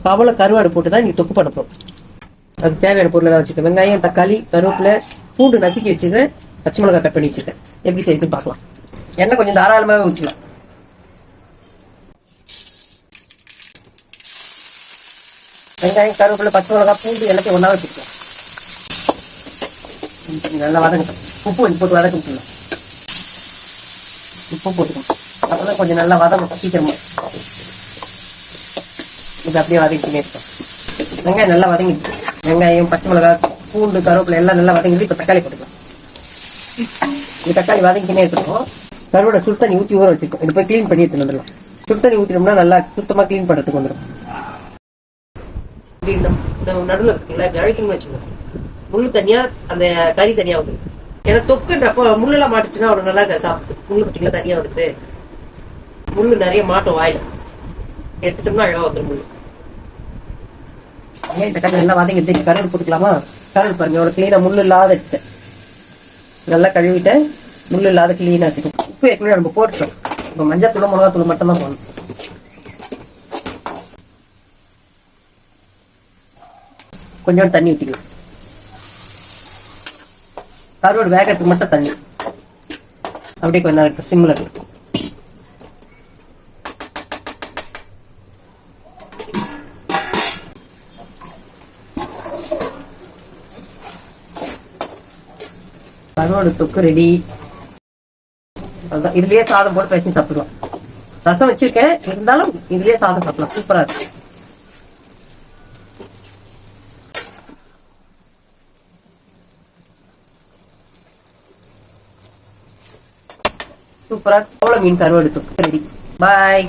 கவலை கருவாடு போட்டு தான் நீ தொக்கு பண்ண போறோம். அதுக்கு தேவையான பொருளெல்லாம் வச்சுருக்கேன். வெங்காயம், தக்காளி, கருவேப்பிலை, பூண்டு நசுக்கி வச்சுருக்கேன், பச்சை மிளகாய் கட் பண்ணி வச்சுருக்கேன். எப்படி செய்யுதுன்னு பார்க்கலாம். எண்ணெய் கொஞ்சம் தாராளமாகவே ஊற்றிக்கலாம். வெங்காயம், கருவேப்பிலை, பச்சை மிளகாய், பூண்டு எல்லாத்தையும் ஒன்றா வச்சுக்கலாம். நல்லா வதங்கட்டும். உப்பு கொஞ்சம் போட்டு வதக்க விட்டுலாம். உப்பு போட்டுக்கணும். அப்போதான் கொஞ்சம் நல்லா வதங்கட்டும் சீக்கிரமா. இது அப்படியே வதக்கிட்டே இருக்கும். வெங்காயம் நல்லா வதங்கிடுச்சு. வெங்காயம், பச்சை மிளகாய், பூண்டு, கருவேப்பிலை எல்லாம் நல்லா வதங்கிட்டு இப்போ தக்காளி போட்டுக்கலாம். இது தக்காளி வதங்கினே இருக்கணும். கருவோட சுடு தண்ணி ஊற்றி ஊற வச்சுருக்கோம். இது போய் க்ளீன் பண்ணி எடுத்துட்டு வந்துடலாம். சுடு தண்ணி ஊற்றினோம்னா நல்லா சுத்தமாக க்ளீன் பண்ணுறதுக்கு வந்துடும். இந்த நடுவில் இருக்குங்களா, இப்படி அழைக்கணும்னு வச்சுக்கோங்க. முள்ளு தனியா, அந்த கறி தனியா வந்துடும். ஏன்னா தொக்குன்றப்போ முள்ளெல்லாம் மாட்டுச்சுன்னா அவ்வளோ நல்லா இருக்காது சாப்பிட்டு. முள்ளு குட்டிங்களா தனியாக வருது. முள்ளு நிறைய மாட்டோம் வாயில. எடுத்துட்டோம்னா அழகாக வந்துடும் முள்ளு. ஏன் இந்த கதை எல்லாம் வதங்கிட்டு கருவேப்பிலை போட்டுக்கலாமா? கருவேப்பிலை பாருங்க எவ்வளோ க்ளீனாக முள்ளு இல்லாத எடுத்தேன். நல்லா கழுவிட்டேன். முள்ளு இல்லாத க்ளீனாக எடுத்துக்கணும். உப்பு ஏற்கனவே நம்ம போட்டுட்டோம். இப்போ மஞ்சள் தூள், மிளகா தூள் மட்டும் தான் போடணும். கொஞ்சோண்டு தண்ணி ஊற்றிக்கலாம். கருவாடு வேகத்துக்கு மட்டும் தண்ணி. அப்படியே கொஞ்ச நேரம் இருக்கும் சிம்மில் இருக்கும். கருவாடு தொக்கு ரெடி. அதுதான். இதுலயே சாதம் போட்டு பேசி சாப்பிடுவோம். ரசம் வச்சிருக்கேன், இருந்தாலும் இதுலயே சாதம் சாப்பிடலாம். சூப்பரா இருக்கு. சூப்பரா. அவ்வளோ மீன் கருவாடு தொக்கு ரெடி. பாய்.